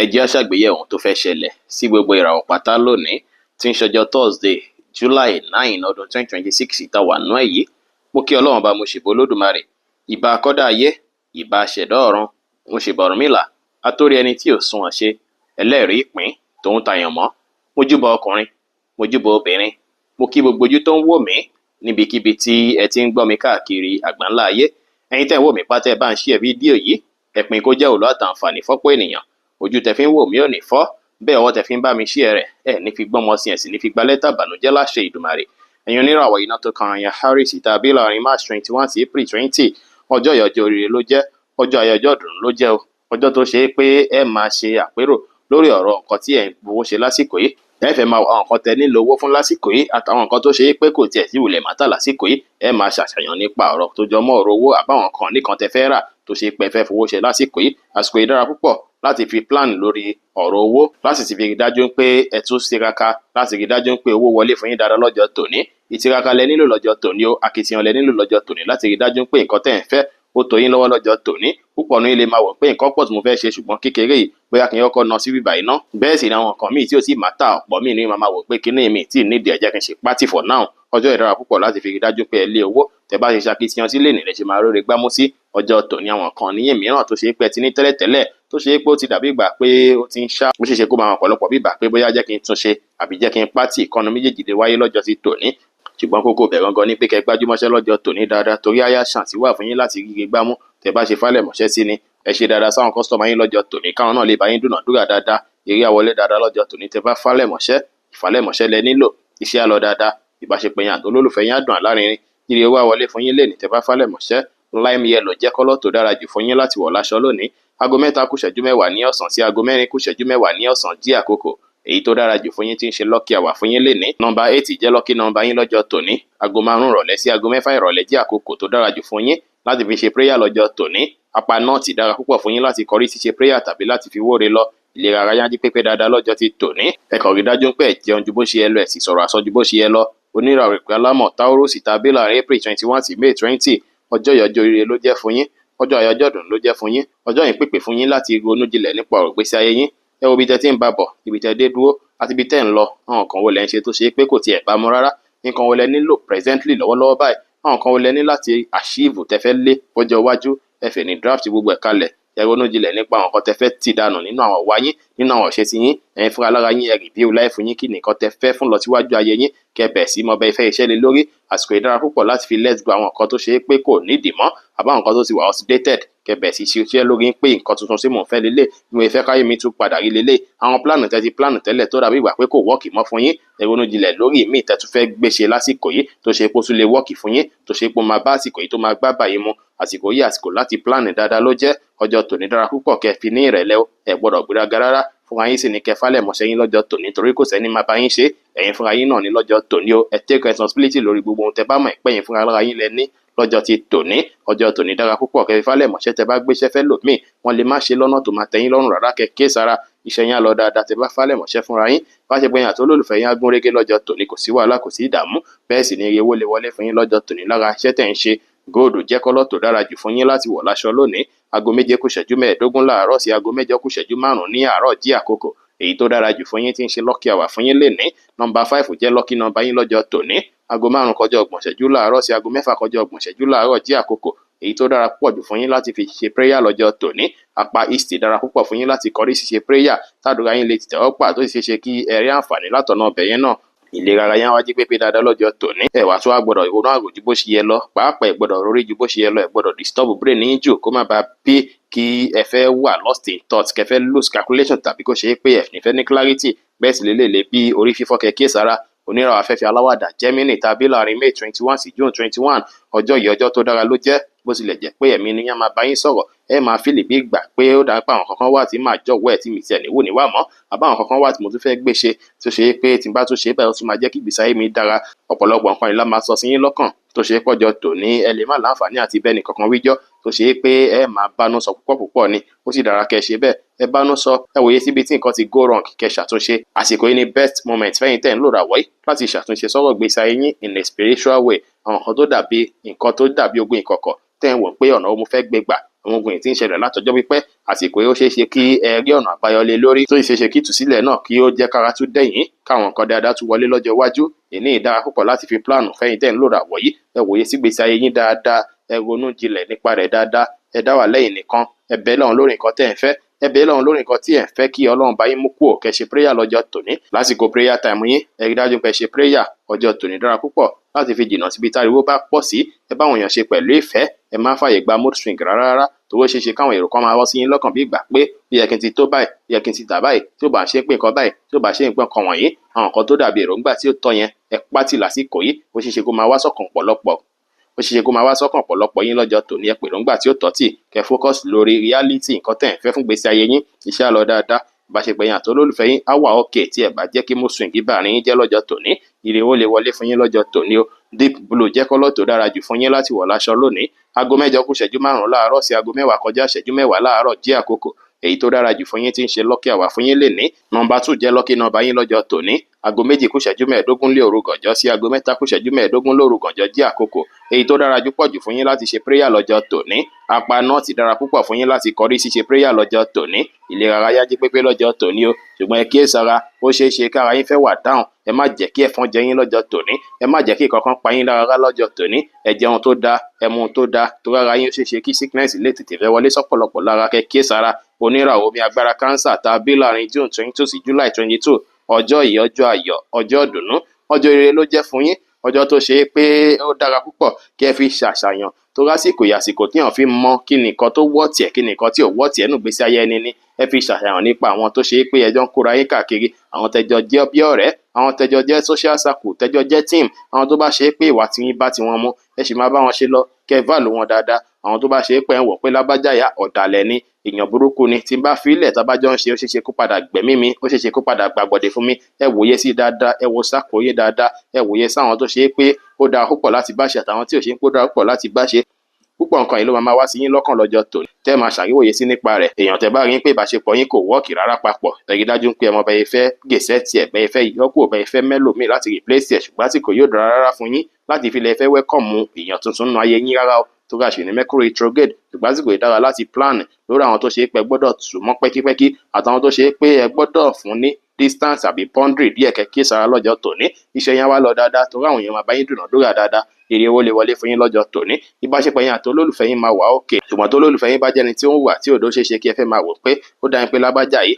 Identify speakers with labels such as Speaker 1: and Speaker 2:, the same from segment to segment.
Speaker 1: ẹ jẹ́ á ṣàgbéyẹ̀wò ohun tó fẹ́ ṣẹlẹ̀ sí gbogbo ìràwọ̀ pátá lónìí tí ń ṣọjọ́ Thursday July 9 ọdún 2026 tá a wà nínú ẹ̀ yìí. Mo kí Ọlọ́run bá mo ṣèbà Olódùmarè, ìbà akọ́dá ayé, ìbà aṣẹ̀dá ọ̀run, mo ṣèbà Ọ̀rúnmìlà, atórí ẹni tí ò sunwọ̀n ṣe, ẹlẹ́rìí ìpín tòun tayànmọ́, mojúbà ọkùnrin, mojúbà obìnrin, mo kí gbogbo ojú tó ń wò mí níbikíbi tí ẹ ti ń gbọ́ mi káàkiri àgbáńlá ayé. Ẹ̀yin tẹ́ ń wò mí pátá ẹ bá ń share fídíò yìí, ẹ pín kó jẹ́ òòlù àtàǹfààní fọ́pọ̀ ènìyàn. Ojú tẹ́ fi ń wò mí ò ní fọ́, bẹ́ẹ̀ ọwọ́ tẹ́ fi ń bá mi share rẹ̀ ẹ ní fi gbọ́mọ sí ẹ̀ sì ní fi gba lẹ́tà ìbànújẹ́ láṣẹ Ìdùmarè. Ẹ̀yin oníràwọ̀ iná tó kan àyàn Harris tàbí láàrin March 21 sí April 20, ọjọ́ ìyọjọ́ oríire ló jẹ́, ọjọ́ ayọjọ́ ọdún ló jẹ́ o. Ọjọ́ tó ṣe é pé ẹ máa ṣe àpérò lórí ọ̀rọ̀ nǹkan tí ẹ̀ ń gbowó ṣe lásìkò yìí. Ẹ fẹ́ máa àwọn nǹkan tẹ́ nílò owó fún lásìkò yìí àtàwọn nǹkan tó ṣe é pé kò tiẹ̀ sí ìwúlẹ̀ mátà lásìkò yìí. Ẹ máa ṣàṣàyàn nípa ọ̀rọ̀ tó jọ mọ́ ọ̀rọ̀ owó àbáwọn kan nìkan tẹ́ fẹ́ rà tó ṣe pé ẹ fẹ́ fowó ṣe lásìkò yìí. Àsìkò yìí dára púpọ̀ láti fi plan lórí ọ̀rọ̀ owó, láti sì fi rí dájú pé ẹ tún tiraka láti rí dájú pé owó wọlé fún yín dáadáa lọ́jọ́ tòní. Ìtiraka lẹ nílò lọ́jọ́ tòní o, akitiyan lẹ nílò lọ́jọ́ tòní láti rí dájú pé nǹkan tẹ́ ń fẹ́ ó tó yín lọ́wọ́ lọ́jọ́ tòní. Púpọ̀ ní ilé máa wọ̀ pé nǹkan pọ̀ tí mo fẹ́ ṣe ṣùgbọ́n kékeré yìí bóyá kí n kọ́kọ́ ná sí bíbá iná. Bẹ́ẹ̀ sì ni àwọn nǹkan míì tí ó sì máa tà ọ̀pọ̀ míì ní máa wò pé kíní mi tí nídìí ẹ jẹ́ kí n ṣe pátì for now. Ọjọ́ ìdára púpọ̀ láti fi rí dájú pé ẹ lé owó tẹ́ bá ṣe ṣakitiyan sí lẹ́nìí lẹ ṣe máa róore gbámú sí ọjọ́ tòní. Àwọn kan níyẹn mìíràn tó ṣe pé ti ní tẹ́lẹ̀tẹ́lẹ̀ tó ṣe pé ó ti dàbí ìgbà pé ó ti ń ṣá, ó ṣeéṣe kó máa wọn ọ̀pọ̀lọpọ̀ bí ìgbà pé bóyá jẹ́ kí n tún ṣe àbí jẹ́ kí n pátì ìkànnì méjèèjì lè wáyé lọ́jọ́ ti tòní. Ṣùgbọ́n kókó bẹ̀ gangan ní pé kẹ́ gbájúmọ́ṣẹ́ lọ́jọ́ tòní dáadáa torí àyà ṣàn ti wà fún yín láti ríre gbámú tẹ́ bá ṣe fálẹ̀ mọ́ṣẹ́ sí ni. Ẹ ṣe dáadáa sáwọn kọ́sítọ́mà yín lọ́jọ́ tòní káwọn náà lè bá yín dúnàdúrà dáadáa, èrè àwọlé dáadáa lọ́jọ́ tòní tẹ́ bá fálẹ̀ mọ́ṣẹ́. Ìfálẹ̀ mọ́ṣẹ́ lẹ nílò, iṣẹ́ á lọ dáadáa, ìbáṣepọ̀ yín àti olólùfẹ́ yín á dùn lárinrin, ire owó àwọlé fún yín lẹ́nìí tẹ́ bá fálẹ̀ mọ́ṣẹ́. Lime yellow jẹ́ kọ́lọ́ tó dára jù fún yín láti wọ̀ láṣọ lónìí. Aago 3 kù ìṣẹ́jú 10 ní ọ̀sán sí aago 4 kù ìṣẹ́jú 10 ní ọ̀sán jí àkókò èyí tó dára jù fún yín tí ń ṣe lucky hour fún yín lénìí. Nọ́mbà 8 jẹ́ lucky nọ́mbà yín lọ́jọ́ tòní. Aago 5 ìrọ̀lẹ́ sí aago 6 ìrọ̀lẹ́ jí àkókò tó dára jù fún yín láti fi ṣe prayer lọ́jọ́ tòní. Apá nọ́ọ̀tì dára púpọ̀ fún yín láti kọrí sí ṣe prayer tàbí láti fi wóore lọ. Ìlera ara yá jí pépé dáadáa lọ́jọ́ ti tòní. Ẹ kàn rí dájú pé ẹ jẹun ju bó ṣe yẹ lọ, ẹ sì sọ̀rọ̀ àsọjú bó ṣe yẹ lọ. Oníràwọ̀ ìpè alámọ̀ Taurus tàbí láàrin April 21 sí May 20, ọjọ́ ìyọjọ́ oríire ló jẹ́ fún yín, ọjọ́ ayọjọ́ ọdún ló jẹ́ fún yín, ọjọ́ yìí pèpè fún yín láti ronú jinlẹ̀ nípa ọ̀rọ̀ ìgbésí ayé yín. Ẹ wo ibi tẹ́ ti ń bá bọ̀, ibi tẹ́ dé dúró àti ibi tẹ́ ń lọ. Àwọn kan wo lẹ ń ṣe tó ṣe pé kò tiẹ̀ bá mu rárá. Nǹkan wo lẹ nílò presently lọ́wọ́lọ́wọ́ báyìí. Àwọn kan wo lẹ ní láti achieve tẹ́ fẹ́ lé fọ́jọ́ iwájú. Ẹ fẹ́ ní draft gbogbo ẹ̀ kalẹ̀. Ẹ ronú jinlẹ̀ nípa àwọn nǹkan tẹ́ fẹ́ tì dànù nínú àwọn ọ̀wá yín, nínú àwọn ìṣesí yín. Ẹ̀yin fúnra lára yín ẹ review life yín kí nìkan tẹ́ fẹ́ fún lọ síwájú ayé yín. Kẹ́ bẹ̀ sí mọ bẹ ìfẹ́ iṣẹ́ lé lórí. Àsìkò ìdára púpọ̀ láti fi let go àwọn nǹkan tó ṣe é pé kò nídìí mọ́ àbáwọn nǹkan tó ti wà outdated. Kẹ́ bẹ̀ sí ṣiṣẹ́ lórí pé nǹkan tuntun sí mò ń fẹ́ lélẹ̀ ní mo fẹ́ káyé mi tún padà rí lélẹ̀. Àwọn pílánù tẹ́ ti pílánù tẹ́lẹ̀ tó dàbí ìgbà pé kò wọ́ọ̀kì mọ́ fún yín. Ẹ ronú jinlẹ̀ lórí ìmí tẹ́ tún fẹ́ gbéṣe lásìkò yìí tó ṣe pé ó tún lè wọ́ọ̀kì fún yín, tó ṣe pé ó máa bá àsìkò yìí tó máa gbá báyìí mu. Àsìkò yìí àsìkò láti pílánù dáadáa ló jẹ́. Ọjọ́ tòní dára púpọ̀ kẹ́ fi ní ìrẹ̀lẹ̀ o, ẹ gbọ́dọ̀ gbéraga rárá. Fúnra yín sì ní kẹ́ fálẹ̀ mọ́ṣẹ́ yín lọ́jọ́ tòní torí kò sẹ́ni máa bá yín ṣe. Ẹ̀yin fúnra yín náà ní lọ́jọ́ tòní o. Ẹ take responsibility lórí gbogbo ohun tẹ́ bá mọ̀ pé ẹ̀yin fúnra lára yín lẹ ní lọ́jọ́ ti tòní. Ọjọ́ tòní dára púpọ̀ kẹ́ fi fálẹ̀ mọ́ṣẹ́ tẹ́ bá gbéṣẹ́ fẹ́ lòmíì. Wọ́n lè má ṣe lọ́nà tó máa tẹ́yín lọ́rùn rárá kẹ́ ké sára. Iṣẹ́ yín á lọ dáadáa tẹ́ bá fálẹ̀ mọ́ṣẹ́ fúnra yín. Bá ṣe pé yín àti olólùfẹ́ yín á gún régé lọ́jọ́ tòní, kò sí wàhálà kò sí ìdààmú. Bẹ́ẹ̀ sì ni ire owó lè wọlé fún yín lọ́jọ́ tòní lára iṣẹ́ tẹ́ ń ṣe. Góòdù jẹ́ kọ́lọ́ tó dára jù fún yín láti wọ̀ láṣọ lónìí. Aago 7 kù ìṣẹ́jú 15 láàárọ̀ sí aago 8 kù ìṣẹ́jú 5 ní àárọ̀ jí àkókò èyí tó dára jù fún yín tí ń ṣe lucky hour fún yín lénìí. Nọ́mbà 5 jẹ́ lucky nọ́mbà yín lọ́jọ́ tòní. Aago 5 kọjá 30 ìṣẹ́jú láàárọ̀ sí aago 6 kọjá 30 ìṣẹ́jú láàárọ̀ jí àkókò èyí tó dára púpọ̀ jù fún yín láti fi ṣe prayer lọ́jọ́ tòní. Apá east dára púpọ̀ fún yín láti kọrí sí ṣe prayer tàdúrà yín lè tẹ̀wọ́ pà tó sì ṣe kí ẹ rí àǹfààní látọ̀nà ọbẹ̀ yẹn náà. Ìlera ara yín wá jí pépé dáadáa lọ́jọ́ tòní. Ẹ wá tó wá gbọ́dọ̀ ìrònú àròjù bó ṣe yẹ lọ, pàápàá ẹ gbọ́dọ̀ rórí ju bó ṣe yẹ lọ, ẹ gbọ́dọ̀ disturb brain yín jù kó má bàa bí kí ẹ fẹ́ wà lost in thought, kẹ́ fẹ́ lose calculation tàbí kó ṣe é pé ẹ ní fẹ́ ní clarity. Bẹ́ẹ̀ sì lè bí orí fífọ́ kẹ́ kíyèsára. Oníràwọ̀ afẹ́fẹ́ aláwàdà Gemini tàbí láàrin May 21 sí June 21, ọjọ́ yìí ọjọ́ tó dára ló jẹ́. Bó tilẹ̀ jẹ́ pé ẹ̀mí ni yẹn máa bá yín sọ̀rọ̀, ẹ máa fìlì bí gbà pé ó dáa pé àwọn kankan wà tí màá jọ̀wọ́ ẹ̀ tí mi tiẹ̀ níwò níwà mọ́, àbáwọn kankan wà tí mo tún fẹ́ gbé ṣe tó ṣe pé tí n bá tún ṣe báyìí ó tún máa jẹ́ kí ìgbésí ayé mi dára. Ọ̀pọ̀lọpọ̀ nǹkan ìlà máa sọ sí yín lọ́kàn tó ṣe pọ́jọ́ tòní ẹ lè má láǹfààní àti bẹ́ẹ̀ ni kankan wíjọ́ tó ṣe pé ẹ máa bánú sọ púpọ̀ ni. Ó sì dára kẹ́ ṣe bẹ́ẹ̀, ẹ bánú sọ, ẹ wòye síbi tí nǹkan ti go wrong kẹ́ ṣàtúnṣe. Àsìkò yìí ni best moment fẹ́yìn tẹ́ ń lò ràwọ̀ yìí láti ṣàtúnṣe sọ̀rọ̀ ìgbésí ayé yín in a spiritual way. Àwọn nǹkan tó dàbí ogun ìkọ̀kọ̀ tẹ́ ń wò pé ọ̀nà wo mo fẹ́ gbé gbà àwọn ogun tí ń ṣẹlẹ̀ látọjọ́ pípẹ́ àsìkò yìí ó ṣeé ṣe kí ẹ rí ọ̀nà àbáyọ lé lórí tó ṣeé ṣe kí ìtúsílẹ̀ náà kí ó jẹ́ kára tún dẹ̀yìn káwọn nǹkan dáadáa tún wọlé lọ́jọ́ iwájú. Èní ìdára púpọ̀ láti fi pílánù fẹ́yìn tẹ́ ń lò ràwọ̀ yìí, ẹ wòye sígbésí ayé yín dáadáa, ẹ ronú jinlẹ̀ nípa rẹ̀ dáadáa, ẹ dá wà lẹ́yìn nìkan, ẹ bẹ̀ Ọlọ́run lórí nǹkan tẹ́ ẹ fẹ́, ẹ bẹ̀ Ọlọ́run lórí nǹkan tí ẹ fẹ́ kí Ọlọ́run bá yín mú kúrò, kẹ́ ṣe prayer lọ́jọ́ tòní. Lásìkò prayer time yín, ẹ rí dájú pé ṣe prayer ọjọ́ tòní dára púpọ̀ láti fi jìnnà síbi táriwo bá pọ̀ sí. Ẹ bá àwọn èèyàn ṣe pẹ̀lú ìfẹ́, ẹ má fààyè gba mood swing rárá tó ṣeé ṣe káwọn èrò kan máa wọ́ sí yín lọ́kàn bí ìgbà pé bí yẹ kí n ti tó báyìí, bí yẹ kí n ti tà báyìí, tí ó bá ṣe pé nǹkan báyìí, tí ó bá ṣe nǹkan kan wọ̀nyí, àwọn nǹkan tó dàbí èròǹgbà tí ó tọ́ yẹn ẹ pátì lásìkò yìí. Ó ṣeé ṣe kó máa wá sọ́kàn ọ̀pọ̀lọpọ̀ yín lọ́jọ́ tòní, ẹ pèròǹgbà tí ó tọ́ tì, kẹ́ focus lórí reality nǹkan tẹ́ ẹ̀ ń fẹ́ fún gbèsè ayé yín. Iṣẹ́ á lọ dáadáa, ìbáṣepọ̀ yín àti olólùfẹ́ yín á wà okay tí ẹ bá jẹ́ kí mood swing bàárín yín jẹ́ lọ́jọ́ tòní. Ire ó lè wọlé fún yín lọ́jọ́ tòní o. Deep blue jẹ́ kọ́lọ̀ tó dára jù fún yín láti wọ̀ láṣọ lónìí. Aago 8 kù ìṣẹ́jú 5 láàárọ̀ sí aago 10 kọjá ìṣẹ́jú 10 láàárọ̀ jẹ́ àkókò èyí tó dára jù fún yín tí ń ṣe lucky hour fún yín lénìí. Nọ́mbà 2 jẹ́ lucky number yín lọ́jọ́ tòní. Aago 2 kù ìṣẹ́jú 15 lé òru gànjọ́ sí aago 3 kù ìṣẹ́jú 15 lóru gànjọ́ jẹ́ àkókò èyí tó dára jù pọ̀ jù fún yín láti ṣe prayer lọ́jọ́ tòní. Apá náà ti dára púpọ̀ fún yín láti kọrí ṣíṣe prayer lọ́jọ́ tòní. Ìlera ara yá jí pépé lọ́jọ́ tòní o, ṣùgbọ́n ẹ kíyèsára, ó ṣeé ṣe kára yín fẹ́ wà down. Ẹ má jẹ́ kí ẹ̀fọn jẹ yín lọ́jọ́ tòní, ẹ má jẹ́ kí kankan pa yín lára lọ́jọ́ tòní. Ẹ jẹun tó dáa, ẹ mu tó dáa, tó rárá yín ó ṣeé ṣe kí sickness lè tètè fẹ́ wọlé sọ́pọ̀lọpọ̀ lára. Kẹ́ kíyèsára, oníràwọ̀ omi agbára cancer tá a bí láàrin June 22 sí July 22. Ọjọ́ yìí ọjọ́ ayọ̀, ọjọ́ ìdùnnú, ọjọ́ ire ló jẹ́ fún yín. Ọjọ́ tó ṣe pé ó dára púpọ̀ kí ẹ fi ṣàṣàyàn tó lásìkò yàsìkò tí èèyàn fi mọ kí nìkan tó wọ́ tiẹ̀ kí nìkan tí ò wọ́ tiẹ̀ nù gbèsè ayé ẹni ní. Ẹ fi ṣàṣàyàn nípa àwọn tó ṣe pé ẹjọ́ ń kóra yín káàkiri, àwọn tẹjọ jẹ́ bí ọ̀rẹ́, àwọn tẹjọ jẹ́ social circle, tẹjọ jẹ́ team, àwọn tó bá ṣe pé ìwà tí yín bá ti wọn mú ẹ sì máa bá wọn ṣe lọ, kẹ́ value wọn dáadáa. Àwọn tó bá ṣe pé ẹ wò pé lágbájáyà ọ̀dàlẹ̀ ni, èèyàn burúkú ni, tí n bá filẹ̀ tábájọ́ ń ṣe ó ṣeé ṣe kó padà gbẹ̀mí mi, ó ṣeé ṣe kó padà gbàgbọ́dẹ fún mi. Ẹ wòye sí dáadáa, ẹ wo sákòóyè dáadáa, ẹ wòye sáwọn tó ṣe pé ó dáa púpọ̀ láti bá ṣe àtàwọn tí ò ṣe pé ó dáa púpọ̀ láti bá ṣe. Púpọ̀ nǹkan yìí ló máa wá sí yín lọ́kàn lọ́jọ́ tòní tẹ́ máa ṣàríwòye sí nípa rẹ̀. Èèyàn tẹ́ bá rí pé ìbáṣepọ̀ yín kò wọ́ọ̀kì rárá papọ̀, ẹ rí dájú pé ẹ mọ bẹ́ẹ̀ fẹ́ gèsè tiẹ̀, bẹ́ẹ̀ fẹ́ yọkù, bẹ́ẹ̀ fẹ́ mẹ́lòmíì láti replace ẹ̀, ṣùgbọ́n tí kò yóò dára rárá fún yín láti fi lè fẹ́ welcome èèyàn tuntun nínú ayé yín rárá o. Tó ga ṣe ní Mercury retrograde, ṣùgbọ́n tí kò dára láti plan lórí àwọn tó ṣe pé ẹ gbọ́dọ̀ sún mọ́ pẹ́kípẹ́kí àtàwọn tó ṣe pé ẹ gbọ́dọ̀ fún ní distance àbí boundary díẹ̀. Kẹ́ kíyèsára lọ́jọ́ tòní. Iṣẹ́ yẹn wá lọ dáadáa torí àwọn èèyàn máa bá yín dúnàádúrà dáadáa. Èrè owó lè wọlé fún yín lọ́jọ́ tòní. Ìbáṣepọ̀ yín àti olólùfẹ́ yín máa wà okay, ṣùgbọ́n tó olólùfẹ́ yín bá jẹ́ni tí ó ń wà tí òdo ṣeé ṣe kí ẹ fẹ́ máa wò pé ó dá yín pé lágbájá yìí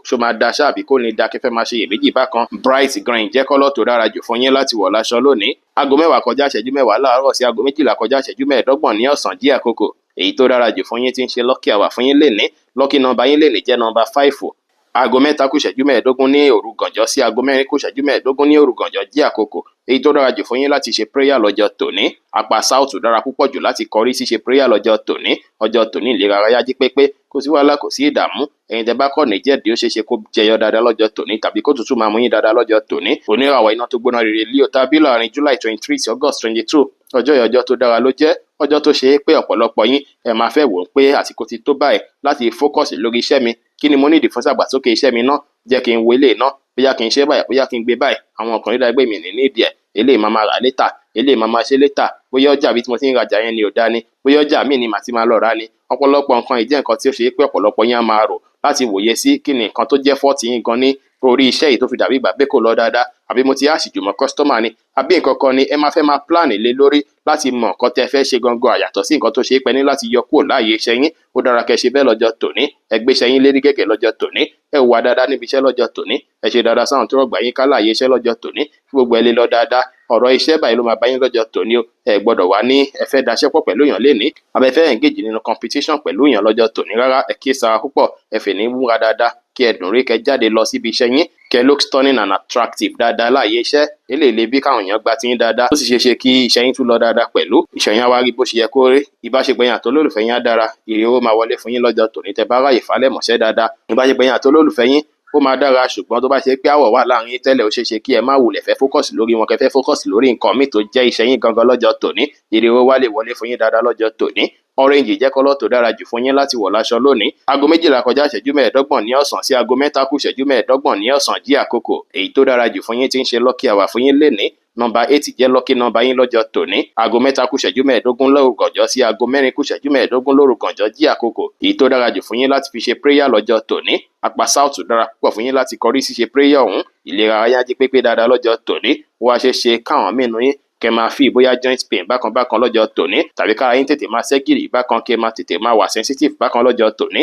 Speaker 1: ṣó máa da ṣáàbí kò ní da, kí ẹ fẹ́ máa ṣe iyèméjì bákan. Bright green jẹ́ kọ́lọ̀ tó dára jù fún yín láti wọ̀ láṣọ lónìí. Aago 10 kọjá ìṣẹ́jú 10 láàárọ̀ sí aago 12 kọjá ìṣẹ́jú 15 ní ọ̀sán jí àkókò èyí tó dára jù fún yín tí ń ṣe lucky hour fún yín lénìí. Lucky number yín lénìí jẹ́ number 5. Aago 3 kù ìṣẹ́jú 15 ní òru gànjọ́ sí aago 4 kù ìṣẹ́jú 15 ní òru gànjọ́ jí àkókò èyí tó dára jù fún yín láti ṣe prayer lọ́jọ́ tòní. Apá south dára púpọ̀ jù láti kọrí ṣíṣe prayer lọ́jọ́ tòní. Ọjọ́ tòní ìlera ara yá jí pépé, kò sí wàhálà, kò sí ìdààmú. Ẹ̀yin tẹ́ bá kọ́ ní jẹ̀dí ó ṣeé ṣe kó jẹyọ dáadáa lọ́jọ́ tòní tàbí kó tutù máa mú yín dáadáa lọ́jọ́ tòní. Oníràwọ̀ iná tó gbóná rere Leo tá a bí láàrin July 23 sí August 22. Ọjọ́ yìí ọjọ́ tó dára ló jẹ́, ọjọ́ tó ṣe é pé ọ̀pọ̀lọpọ̀ yín ẹ máa fẹ́ wò ó pé àsìkò ti tó báyìí láti fókọ̀sì lórí iṣẹ́ mi. Kí ni mo nídìí fún ìdàgbàsókè iṣẹ́ mi náà? Jẹ́ kí n wo eléyìí náà, bóyá kí n ṣe báyìí, bóyá kí n gbé báyìí. Àwọn ọkùnrin dágbé mi ní nídìí ẹ̀, eléyìí máa máa rà létà, eléyìí máa máa ṣe létà. Bóyá ọjà bí tí mo ti ń rajà yẹn ni ò dá ni, bóyá ọjà míì ni màá ti máa lọ rà ni. Ọ̀pọ̀lọpọ̀ nǹkan yìí jẹ́ nǹkan tí ó ṣe é pé ọ̀pọ̀lọpọ̀ yín á máa rò láti wòye sí kí ni nǹkan tó jẹ́ fọ́ọ̀tì yín gan ní orí iṣẹ́ yìí tó fi dàbí ìgbà pé kò lọ dáadáa, àbí mo ti àṣìjù mọ́ kọ́sítọ́mà ni, àbí nǹkan kan ni ẹ máa fẹ́ máa plan lé lórí láti mọ nǹkan tẹ́ fẹ́ ṣe gangan àyàtọ̀ sí nǹkan tó ṣe é pẹ́ ní láti yọ kúrò láàyè iṣẹ́ yín. Ó dára kẹ́ ṣe bẹ́ẹ̀ lọ́jọ́ tòní. Ẹ gbé iṣẹ́ yín lérí gẹ́gẹ́ lọ́jọ́ tòní. Ẹ hùwà dáadáa níbi iṣẹ́ lọ́jọ́ tòní. Ẹ ṣe dáadáa sáwọn tó rọ̀gbà yín ká láàyè iṣẹ́ lọ́jọ́ tòní. Kí gbogbo ẹ lè lọ dáadáa. Ọ̀rọ̀ iṣẹ́ báyìí ló máa bá yín lọ́jọ́ tòní o. Ẹ gbọ́dọ̀ wá ní ẹ fẹ́ daṣẹ́ pọ̀ pẹ̀lú èèyàn lénìí, àbí ẹ fẹ́ engage nínú competition pẹ̀lú èèyàn lọ́jọ́ tòní rárá. Ẹ kíyèsára púpọ̀, ẹ fẹ́ ní múra dáadáa, kí ẹ dùn rí, kẹ́ jáde lọ síbi iṣẹ́ yín, kẹ́ look stunning and attractive dáadáa láàyè iṣẹ́. Eléyìí bí káwọn èèyàn gba tiyín dáadáa, ó sì ṣeé ṣe kí iṣẹ́ yín tún lọ dáadáa pẹ̀lú. Iṣẹ́ yín á wá rí bó ṣe yẹ kó rí. Ìbáṣepọ̀ yín àti olólùfẹ́ yín á dára. Ire owó máa wọlé fún yín lọ́jọ́ tòní tẹ́ bá ráyè falẹ̀ mọ́ṣẹ́ dáadáa. Ìbáṣepọ̀ yín àti olólùfẹ́ yín ó máa dára, ṣùgbọ́n tó bá ṣe pé àwọ̀ wà láàrin tẹ́lẹ̀ ó ṣeé ṣe kí ẹ má wulẹ̀ fẹ́ fókọ̀sì lórí wọn, kẹ́ fẹ́ fókọ̀sì lórí nǹkan míì tó jẹ́ iṣẹ́ yín gangan lọ́jọ́ tòní. Ire owó wá lè wọlé fún yín dáadáa lọ́jọ́ tòní. Orange jẹ́ kọ́lọ̀ tó dára jù fún yín láti wọ̀ láṣọ lónìí. Aago 12 kọjá ìṣẹ́jú 15 ní ọ̀sán sí aago 3 kù ìṣẹ́jú 15 ní ọ̀sán jí àkókò èyí tó dára jù fún yín tí ń ṣe lucky hour fún yín lénìí. nọ́mbà 8 jẹ́ lucky nọ́mbà yín lọ́jọ́ tòní. Aago 3 kù ìṣẹ́jú 15 lóru gànjọ́ sí aago 4 kù ìṣẹ́jú 15 lóru gànjọ́ jí àkókò èyí tó dára jù fún yín láti fi ṣe prayer lọ́jọ́ tòní. Apá south dára púpọ̀ fún yín láti kọrí sí ṣe prayer ọ̀hún. Ìlera ara yín jí pépé dáadáa lọ́jọ́ tòní. Wá ṣe ṣe káwọn mìíràn yín kẹ máa fi bóyá joint pain bákan lọ́jọ́ tòní tàbí kára yín tètè máa ṣẹ́gìrì bákan kẹ máa tètè máa wà sensitive bákan lọ́jọ́ tòní.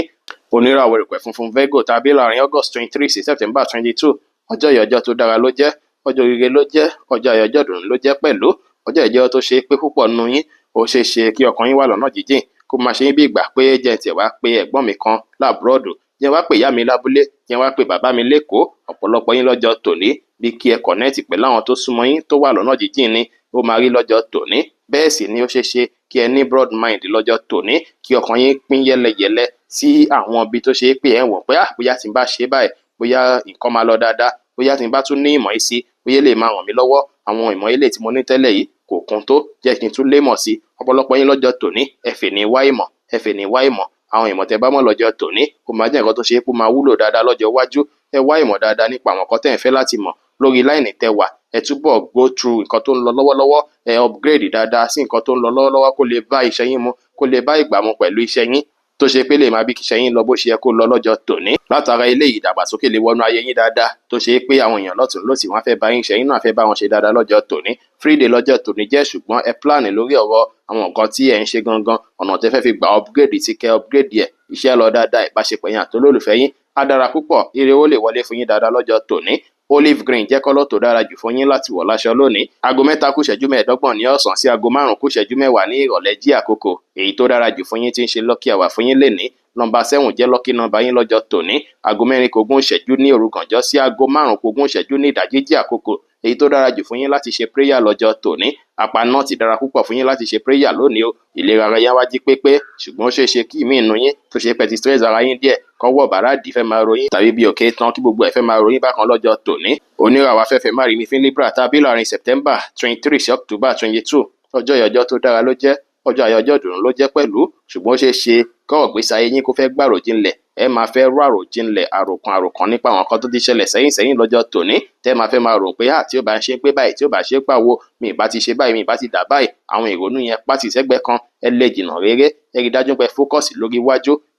Speaker 1: Oníràwọ̀ erùpẹ̀ funfun Virgo tàbí láàrin August 23 sí September 22 ọjọ́ ìyọjọ́ tó dára ló jẹ́, ọjọ́ rere ló jẹ́, ọjọ́ ayọjọ́ dùn ló jẹ́ pẹ̀lú. Ọjọ́ ìjẹ́ tó ṣe pé púpọ̀ nínú yín ó ṣe ṣe kí ọkàn yín wà lọ́nà jíjìn kó máa ṣe yín bí ìgbà pé jẹ́ tiẹ̀ wá pé ẹ̀gbọ́n mi kan lábúròdù, jẹ́ wá pé ìyá mi lábúlé, jẹ́ wá pé bàbá mi lẹ́kọ̀ọ́. Ọ̀pọ̀lọpọ̀ yín lọ́jọ́ tòní bí kí ẹ kọ̀nẹ́ẹ̀tì pẹ̀lú àwọn tó súnmọ́ yín tó wà lọ́nà jíjìn ni ó máa rí lọ́jọ́ tòní. Bẹ́ẹ̀ sì ni ó ṣe ṣe kí ẹ ní broad mind lọ́jọ́ tòní kí ọkàn yín pín yẹ́lẹyẹ̀lẹ sí àwọn ibi tó ṣe pé ẹ wọ̀n pé bóyá tí n bá ṣe báyìí bóyá nǹkan máa lọ dáadáa, bóyá tí n bá tún ní ìmọ̀ yìí sí bóyá lè máa ràn mí lọ́wọ́. Àwọn ìmọ̀ ilé tí mo ní tẹ́lẹ̀ yìí kò kún tó, jẹ́ kí n tún lé mọ̀ sí. Ọ̀pọ̀lọpọ̀ yín lọ́jọ́ tòní ẹ fẹ́ ní wá ìmọ̀, ẹ fẹ́ ní wá ìmọ̀. Àwọn ìmọ̀ tẹ́ bá mọ̀ lọ́jọ́ tòní kó máa jẹ́ nǹkan tó ṣe pé máa wúlò dáadáa lọ́jọ́ iwájú. Ẹ wá ìmọ̀ dáadáa nípa àwọn nǹkan tẹ́ ẹ fẹ́ láti mọ̀ lórí láìní tẹ́ wà. Ẹ túbọ̀ go through nǹkan tó ń lọ lọ́wọ́lọ́wọ́, ẹ upgrade dáadáa sí nǹkan tó ń lọ lọ́wọ́lọ́wọ́ kó lè bá iṣẹ́ yín mu, kó lè bá ìgbà mu pẹ̀lú iṣẹ́ yín tó ṣe pé lè máa bí kíṣẹ́ yín lọ bó ṣe yẹ kó lọ lọ́jọ́ tòní. Látara eléyìí ìdàgbàsókè lè wọnú ayé yín dáadáa tó ṣe pé àwọn èèyàn lọ́tùn lósì wọ́n fẹ́ bá yín ṣe yín náà fẹ́ bá wọn ṣe dáadáa lọ́jọ́ tòní. Free day lọ́jọ́ tòní jẹ́ ṣùgbọ́n ẹ plan lórí ọ̀rọ̀ àwọn nǹkan tí ẹ ń ṣe gangan, ọ̀nà tẹ́ fẹ́ fi gba upgrade tí kẹ́ upgrade ẹ̀. Iṣẹ́ lọ dáadáa, ìbáṣepọ̀ yín àtolólùfẹ́ yín á dára púpọ̀, ire ó lè wọlé fún yín dáadáa lọ́jọ́ tòní. Olive green jẹ́ kọ́lọ̀ tó dára jù fún yín láti wọ̀ láṣọ lónìí. Aago 3 kù ìṣẹ́jú 15 ní ọ̀sán sí aago 5 kù ìṣẹ́jú 10 ní ìrọ̀lẹ́ jí àkókò èyí tó dára jù fún yín tí ń ṣe lucky hour fún yín lénìí. Nọ́mbà 7 jẹ́ lucky nọ́mbà yín lọ́jọ́ tòní. Aago 4 kù ogún ìṣẹ́jú ní òru gànjọ́ sí aago 5 kù ogún ìṣẹ́jú ní ìdájí jí àkókò èyí tó dára jù fún yín láti ṣe prayer lọ́jọ́ tòní. Apá náà ti dára púpọ̀ fún yín láti ṣe prayer lónìí o. Ìlera ara yín wá jí pépé ṣùgbọ́n ó ṣeé ṣe kí ìmí inú yín tó ṣe pẹ́ ti stress ara yín díẹ̀ kọ́wọ́ bàrà dì fẹ́ máa ròyìn tàbí bí òkè tán kí gbogbo ẹ̀ fẹ́ máa ròyìn bákan lọ́jọ́ tòní. Oníràwọ̀ afẹ́fẹ́ má rí mi fún Libra tàbí láàrin September 23 sí October 22 ọjọ́ ìyọjọ́ tó dára ló jẹ́, ọjọ́ ayọjọ́ dùn ló jẹ́ pẹ̀lú ṣùgbọ́n ó ṣeé ṣe kọ́rọ̀ gbèsè ayé yín kó fẹ́ gbàrò jinlẹ̀. Ẹ máa fẹ́ rò àròjinlẹ̀ àròkàn nípa àwọn nǹkan tó ti ṣẹlẹ̀ sẹ́yìn lọ́jọ́ tòní. Tẹ́ máa fẹ́ máa rò pé tí ó bá ń ṣe pé báyìí, tí ó bá ṣe pàwo mi ìbá ti ṣe báyìí, mi ìbá ti dà báyìí. Àwọn ìrònú yẹn pátì sẹ́gbẹ́ kan, ẹ lè jìnnà réré. Ẹ rí dájú pé fókọ̀sì lórí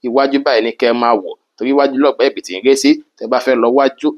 Speaker 1: iwájú báyìí ni kẹ́ máa wò torí iwájú lọ́gbẹ́ ibi tí ń ré sí. Tẹ́ bá fẹ́ lọ